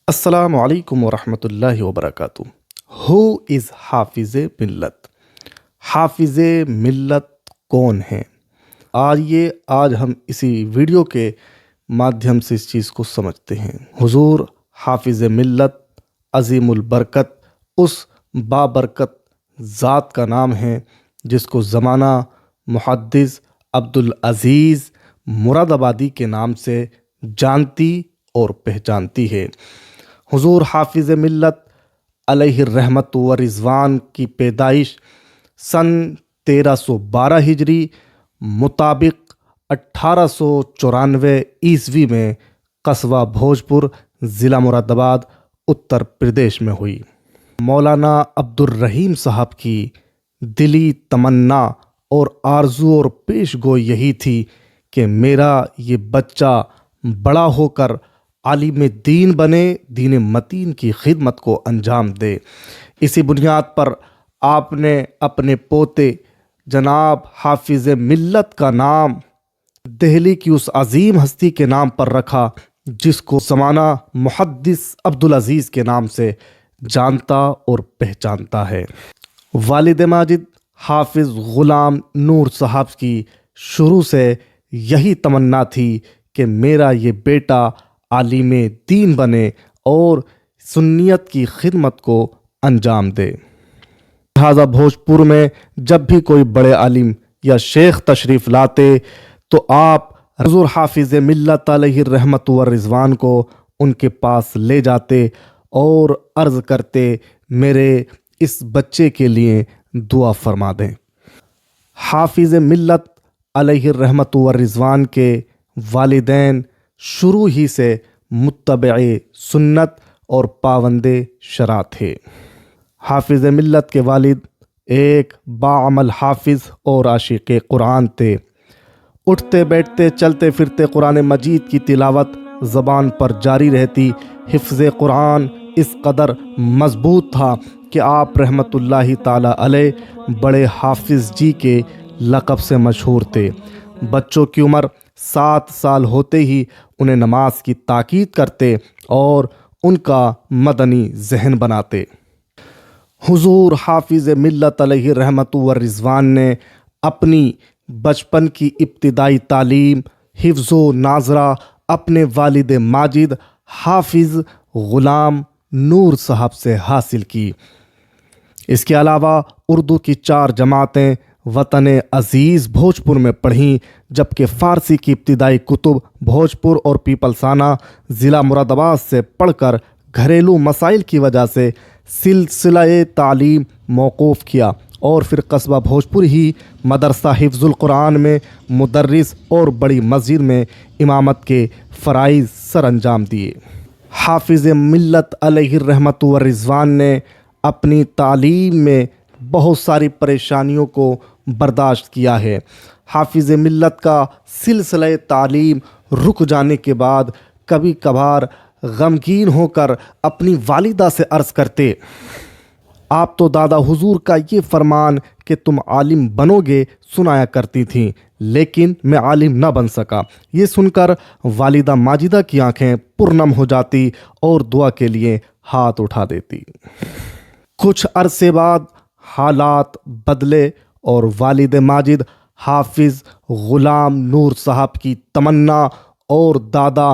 السلام علیکم ورحمۃ اللہ وبرکاتہ۔ ہو از حافظ ملت؟ حافظ ملت کون ہیں؟ آج ہم اسی ویڈیو کے مادھیم سے اس چیز کو سمجھتے ہیں۔ حضور حافظ ملت عظیم البرکت اس بابرکت ذات کا نام ہے جس کو زمانہ محدث عبدالعزیز مراد آبادی کے نام سے جانتی اور پہچانتی ہے۔ حضور حافظ ملت علیہ الرحمت و رضوان کی پیدائش سن 1312 ہجری مطابق 1894 عیسوی میں قصبہ بھوجپور ضلع مراد آباد اتر پردیش میں ہوئی۔ مولانا عبدالرحیم صاحب کی دلی تمنا اور آرزو اور پیش گوئی یہی تھی کہ میرا یہ بچہ بڑا ہو کر عالم دین بنے، دین متین کی خدمت کو انجام دے۔ اسی بنیاد پر آپ نے اپنے پوتے جناب حافظ ملت کا نام دہلی کی اس عظیم ہستی کے نام پر رکھا جس کو زمانہ محدث عبدالعزیز کے نام سے جانتا اور پہچانتا ہے۔ والد ماجد حافظ غلام نور صاحب کی شروع سے یہی تمنا تھی کہ میرا یہ بیٹا عالم دین بنے اور سنیت کی خدمت کو انجام دے۔ لہٰذا بھوجپور میں جب بھی کوئی بڑے عالم یا شیخ تشریف لاتے تو آپ حضور حافظ ملت علیہ الرحمت و رضوان کو ان کے پاس لے جاتے اور عرض کرتے میرے اس بچے کے لیے دعا فرما دیں۔ حافظ ملت علیہ الرحمت و رضوان کے والدین شروع ہی سے متبع سنت اور پابند شرع تھے۔ حافظ ملت کے والد ایک باعمل حافظ اور عاشق قرآن تھے۔ اٹھتے بیٹھتے چلتے پھرتے قرآن مجید کی تلاوت زبان پر جاری رہتی۔ حفظ قرآن اس قدر مضبوط تھا کہ آپ رحمت اللہ تعالی علیہ بڑے حافظ جی کے لقب سے مشہور تھے۔ بچوں کی عمر 7 سال ہوتے ہی انہیں نماز کی تاکید کرتے اور ان کا مدنی ذہن بناتے۔ حضور حافظ ملت علیہ رحمت و رضوان نے اپنی بچپن کی ابتدائی تعلیم حفظ و ناظرہ اپنے والد ماجد حافظ غلام نور صاحب سے حاصل کی۔ اس کے علاوہ اردو کی 4 جماعتیں وطن عزیز بھوجپور میں پڑھیں، جبکہ فارسی کی ابتدائی کتب بھوجپور اور پیپلسانہ ضلع مراد آباد سے پڑھ کر گھریلو مسائل کی وجہ سے سلسلہ تعلیم موقوف کیا اور پھر قصبہ بھوجپور ہی مدرسہ حفظ القرآن میں مدرس اور بڑی مسجد میں امامت کے فرائض سر انجام دیے۔ حافظ ملت علیہ الرحمت و رضوان نے اپنی تعلیم میں بہت ساری پریشانیوں کو برداشت کیا ہے۔ حافظ ملت کا سلسلہ تعلیم رک جانے کے بعد کبھی کبھار غمگین ہو کر اپنی والدہ سے عرض کرتے، آپ تو دادا حضور کا یہ فرمان کہ تم عالم بنو گے سنایا کرتی تھیں، لیکن میں عالم نہ بن سکا۔ یہ سن کر والدہ ماجدہ کی آنکھیں پرنم ہو جاتی اور دعا کے لیے ہاتھ اٹھا دیتی۔ کچھ عرصے بعد حالات بدلے اور والد ماجد حافظ غلام نور صاحب کی تمنا اور دادا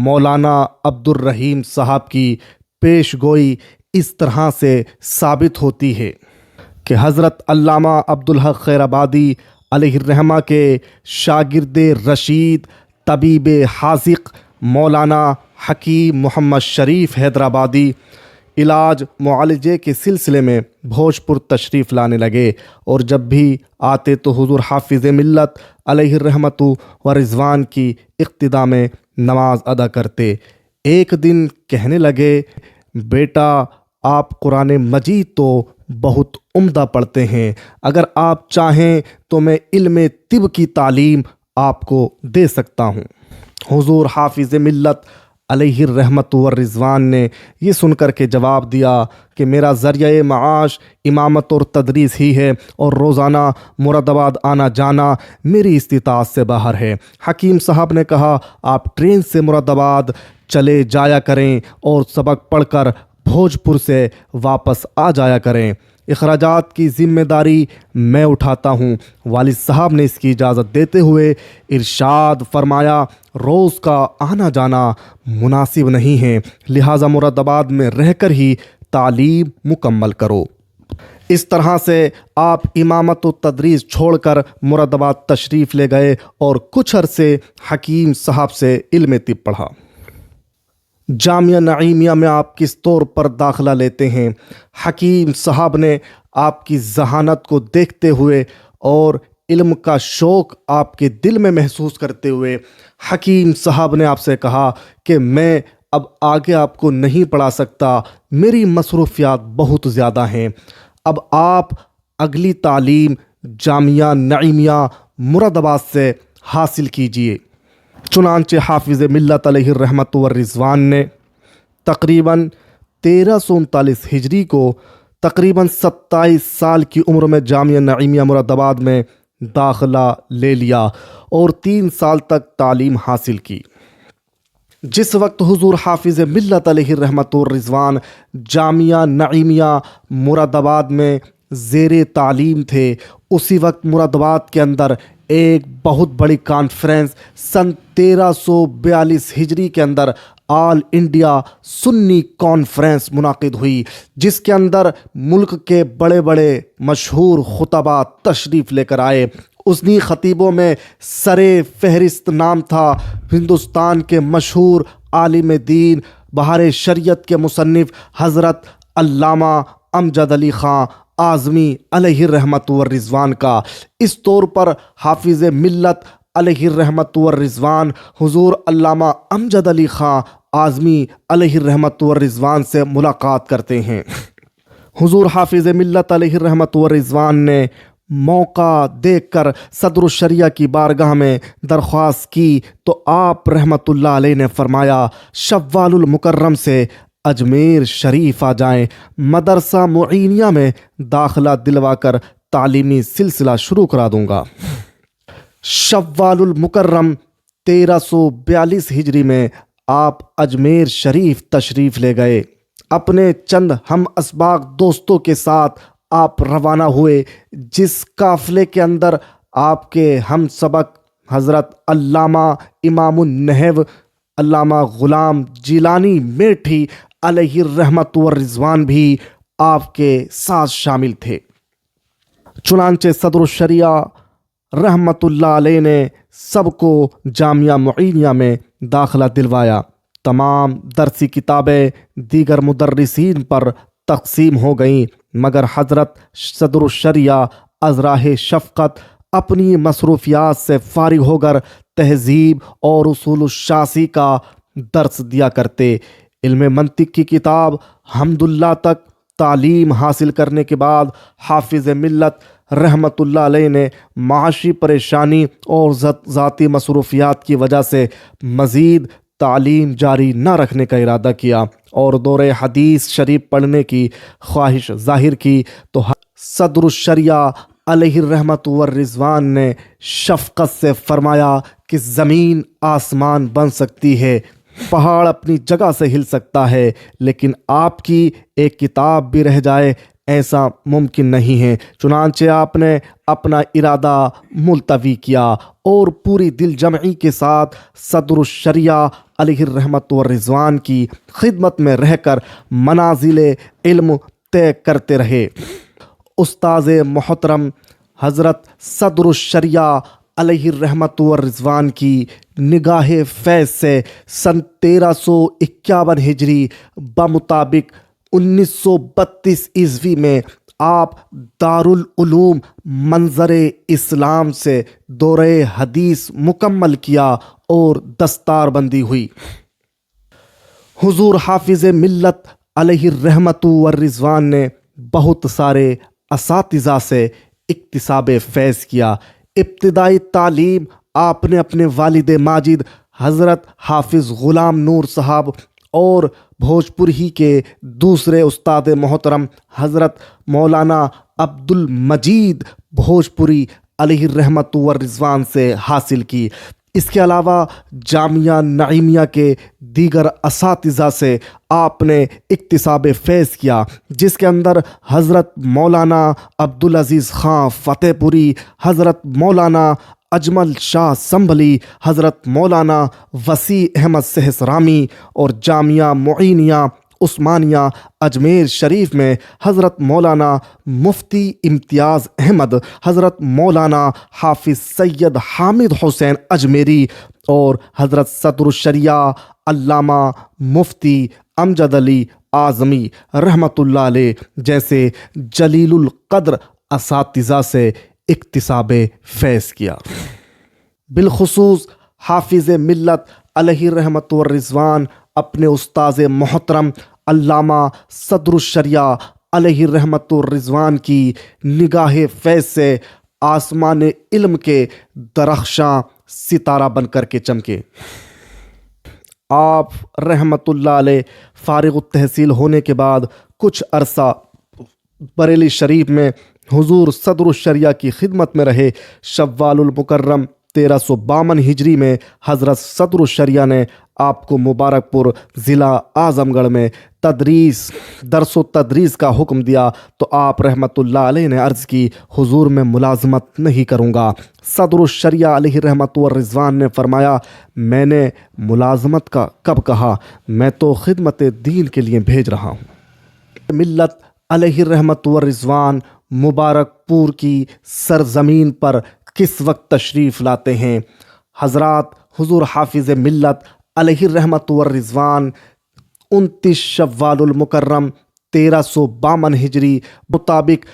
مولانا عبدالرحیم صاحب کی پیش گوئی اس طرح سے ثابت ہوتی ہے کہ حضرت علامہ عبدالحق خیر آبادی علیہ الرحمہ کے شاگرد رشید طبیب حاذق مولانا حکیم محمد شریف حیدرآبادی علاج معالجے کے سلسلے میں بھوجپور تشریف لانے لگے، اور جب بھی آتے تو حضور حافظ ملت علیہ الرحمت و رضوان کی اقتداء میں نماز ادا کرتے۔ ایک دن کہنے لگے، بیٹا آپ قرآن مجید تو بہت عمدہ پڑھتے ہیں، اگر آپ چاہیں تو میں علم طب کی تعلیم آپ کو دے سکتا ہوں۔ حضور حافظ ملت علیہ الرحمت و رضوان نے یہ سن کر کے جواب دیا کہ میرا ذریعہ معاش امامت اور تدریس ہی ہے، اور روزانہ مراد آباد آنا جانا میری استطاعت سے باہر ہے۔ حکیم صاحب نے کہا، آپ ٹرین سے مراد آباد چلے جایا کریں اور سبق پڑھ کر بھوجپور سے واپس آ جایا کریں۔ اخراجات کی ذمہ داری میں اٹھاتا ہوں۔ والد صاحب نے اس کی اجازت دیتے ہوئے ارشاد فرمایا، روز کا آنا جانا مناسب نہیں ہے، لہٰذا مراد آباد میں رہ کر ہی تعلیم مکمل کرو۔ اس طرح سے آپ امامت و تدریس چھوڑ کر مراد آباد تشریف لے گئے اور کچھ عرصے حکیم صاحب سے علم طب پڑھا۔ جامعہ نعیمیہ میں آپ کس طور پر داخلہ لیتے ہیں؟ حکیم صاحب نے آپ کی ذہانت کو دیکھتے ہوئے اور علم کا شوق آپ کے دل میں محسوس کرتے ہوئے حکیم صاحب نے آپ سے کہا کہ میں اب آگے آپ کو نہیں پڑھا سکتا، میری مصروفیات بہت زیادہ ہیں، اب آپ اگلی تعلیم جامعہ نعیمیہ مراد آباد سے حاصل کیجیے۔ چنانچہ حافظ ملت علیہ الرحمۃ والرضوان نے تقریباً 1339 ہجری کو تقریباً 27 سال کی عمر میں جامعہ نعیمیہ مراد آباد میں داخلہ لے لیا اور 3 سال تک تعلیم حاصل کی۔ جس وقت حضور حافظ ملت علیہ الرحمۃ والرضوان جامعہ نعیمیہ مراد آباد میں زیر تعلیم تھے، اسی وقت مراد آباد کے اندر ایک بہت بڑی کانفرنس سن 1342 ہجری کے اندر آل انڈیا سنی کانفرنس منعقد ہوئی، جس کے اندر ملک کے بڑے بڑے مشہور خطباء تشریف لے کر آئے۔ انہی خطیبوں میں سر فہرست نام تھا ہندوستان کے مشہور عالم دین بہار شریعت کے مصنف حضرت علامہ امجد علی خاں اعظمی علیہ الرحمۃ والرضوان کا۔ اس طور پر حافظ ملت علیہ الرحمۃ والرضوان حضور علامہ امجد علی خاں اعظمی علیہ الرحمۃ والرضوان سے ملاقات کرتے ہیں۔ حضور حافظ ملت علیہ الرحمۃ والرضوان نے موقع دیکھ کر صدر الشریعہ کی بارگاہ میں درخواست کی تو آپ رحمۃ اللہ علیہ نے فرمایا، شوال المکرم سے اجمیر شریف آ جائیں، مدرسہ معینیہ میں داخلہ دلوا کر تعلیمی سلسلہ شروع کرا دوں گا۔ شوال المکرم 1342 ہجری میں آپ اجمیر شریف تشریف لے گئے۔ اپنے چند ہم اسباق دوستوں کے ساتھ آپ روانہ ہوئے، جس قافلے کے اندر آپ کے ہم سبق حضرت علامہ امام النحو علامہ غلام جیلانی میٹھی علیہ الرحمۃ والرضوان بھی آپ کے ساتھ شامل تھے۔ چنانچہ صدر الشریعہ رحمۃ اللہ علیہ نے سب کو جامعہ معینیہ میں داخلہ دلوایا۔ تمام درسی کتابیں دیگر مدرسین پر تقسیم ہو گئیں، مگر حضرت صدر الشریعہ از راہ شفقت اپنی مصروفیات سے فارغ ہو کر تہذیب اور اصول الشاسی کا درس دیا کرتے۔ علم منطق کی کتاب حمداللہ تک تعلیم حاصل کرنے کے بعد حافظ ملت رحمۃ اللہ علیہ نے معاشی پریشانی اور ذاتی مصروفیات کی وجہ سے مزید تعلیم جاری نہ رکھنے کا ارادہ کیا اور دور حدیث شریف پڑھنے کی خواہش ظاہر کی تو صدر الشریعہ علیہ الرحمۃ والرضوان نے شفقت سے فرمایا کہ زمین آسمان بن سکتی ہے، پہاڑ اپنی جگہ سے ہل سکتا ہے، لیکن آپ کی ایک کتاب بھی رہ جائے ایسا ممکن نہیں ہے۔ چنانچہ آپ نے اپنا ارادہ ملتوی کیا اور پوری دل جمعی کے ساتھ صدر الشریعہ علیہ الرحمۃ والرضوان کی خدمت میں رہ کر منازل علم طے کرتے رہے۔ استاذ محترم حضرت صدر الشریعہ علیہ الرحمۃ والرضوان کی نگاہ فیض سے سن 1351 ہجری بمطابق 1932 عیسوی میں آپ دارالعلوم منظر اسلام سے دورہ حدیث مکمل کیا اور دستار بندی ہوئی۔ حضور حافظ ملت علیہ الرحمۃ والرضوان نے بہت سارے اساتذہ سے اکتساب فیض کیا۔ ابتدائی تعلیم آپ نے اپنے والد ماجد حضرت حافظ غلام نور صاحب اور بھوجپور ہی کے دوسرے استاد محترم حضرت مولانا عبد المجید بھوجپوری علیہ الرحمۃ والرضوان سے حاصل کی۔ اس کے علاوہ جامعہ نعیمیہ کے دیگر اساتذہ سے آپ نے اکتساب فیض کیا، جس کے اندر حضرت مولانا عبدالعزیز خان فتح پوری، حضرت مولانا اجمل شاہ سنبھلی، حضرت مولانا وسیع احمد سہسرامی، اور جامعہ معینیہ عثمانیہ اجمیر شریف میں حضرت مولانا مفتی امتیاز احمد، حضرت مولانا حافظ سید حامد حسین اجمیری، اور حضرت صدر الشریعہ علامہ مفتی امجد علی اعظمی رحمۃ اللہ علیہ جیسے جلیل القدر اساتذہ سے اکتساب فیض کیا۔ بالخصوص حافظ ملت علیہ رحمت والرضوان اپنے استاذ محترم علامہ صدر الشریعہ علیہ رحمت والرضوان کی نگاہ فیض سے آسمان علم کے درخشاں ستارہ بن کر کے چمکے۔ آپ رحمت اللہ علیہ فارغ التحصیل ہونے کے بعد کچھ عرصہ بریلی شریف میں حضور صدر الشریعہ کی خدمت میں رہے۔ شوال المکرم 1352 ہجری میں حضرت صدر الشریعہ نے آپ کو مبارک پور ضلع اعظم گڑھ میں درس و تدریس کا حکم دیا تو آپ رحمت اللہ علیہ نے عرض کی، حضور میں ملازمت نہیں کروں گا۔ صدر الشریعہ علیہ رحمت والرضوان نے فرمایا، میں نے ملازمت کا کب کہا، میں تو خدمت دین کے لیے بھیج رہا ہوں۔ ملت علیہ رحمت والرضوان مبارک پور کی سرزمین پر کس وقت تشریف لاتے ہیں؟ حضرات حضور حافظ ملت علیہ رحمت والرضوان 29 شوال المکرم 1352 ہجری مطابق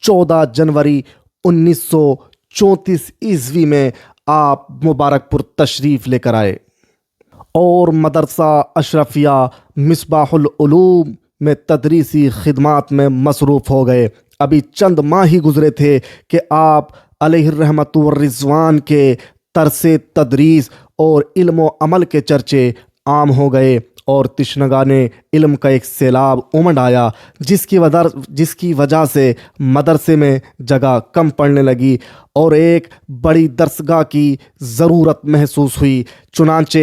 14 جنوری 1934 عیسوی میں آپ مبارک پور تشریف لے کر آئے اور مدرسہ اشرفیہ مصباح العلوم میں تدریسی خدمات میں مصروف ہو گئے۔ ابھی چند ماہ ہی گزرے تھے کہ آپ علیہ الرحمت والرضوان کے طرز تدریس اور علم و عمل کے چرچے عام ہو گئے اور تشنگان علم کا ایک سیلاب امڈ آیا، جس کی وجہ سے مدرسے میں جگہ کم پڑنے لگی اور ایک بڑی درسگاہ کی ضرورت محسوس ہوئی۔ چنانچہ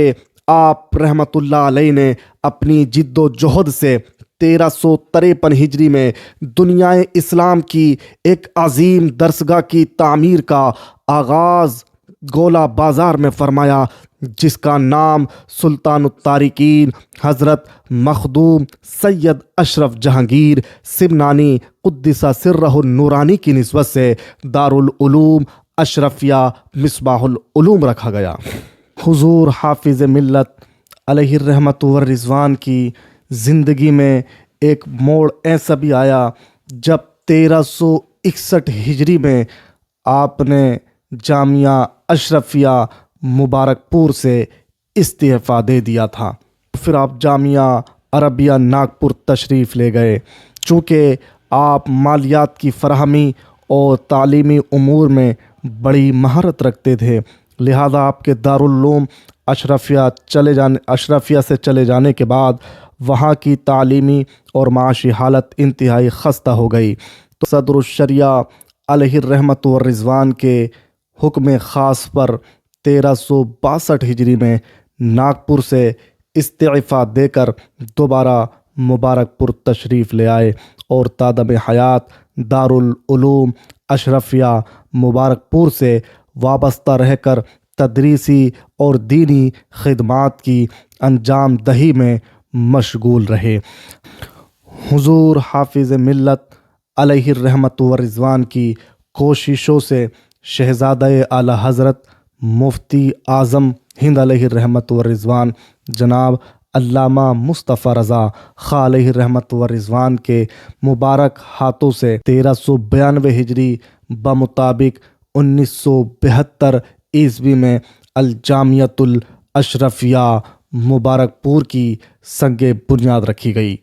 آپ رحمت اللہ علیہ نے اپنی جد و جہد سے 1353 ہجری میں دنیا اسلام کی ایک عظیم درسگاہ کی تعمیر کا آغاز گولہ بازار میں فرمایا، جس کا نام سلطان الطارقین حضرت مخدوم سید اشرف جہانگیر سمنانی قدس سرہ النورانی کی نسبت سے دارالعلوم اشرفیہ مصباح العلوم رکھا گیا۔ حضور حافظ ملت علیہ الرحمت والرضوان کی زندگی میں ایک موڑ ایسا بھی آیا جب 1361 ہجری میں آپ نے جامعہ اشرفیہ مبارک پور سے استعفیٰ دے دیا تھا۔ پھر آپ جامعہ عربیہ ناگپور تشریف لے گئے۔ چونکہ آپ مالیات کی فراہمی اور تعلیمی امور میں بڑی مہارت رکھتے تھے، لہذا آپ کے دارالعلوم اشرفیہ سے چلے جانے کے بعد وہاں کی تعلیمی اور معاشی حالت انتہائی خستہ ہو گئی، تو صدر الشریعہ علیہ الرحمت والرضوان کے حکم خاص پر 1362 ہجری میں ناگپور سے استعفیٰ دے کر دوبارہ مبارک پور تشریف لے آئے اور تادم حیات دارالعلوم اشرفیہ مبارک پور سے وابستہ رہ کر تدریسی اور دینی خدمات کی انجام دہی میں مشغول رہے۔ حضور حافظ ملت علیہ الرحمت والرضوان کی کوششوں سے شہزادہ اعلیٰ حضرت مفتی اعظم ہند علیہ الرحمت والرضوان جناب علامہ مصطفیٰ رضا خاں علیہ الرحمت والرضوان کے مبارک ہاتھوں سے 1392 ہجری بمطابق 1972 عیسوی میں الجامعۃ الاشرفیہ مبارک پور کی سنگ بنیاد رکھی گئی۔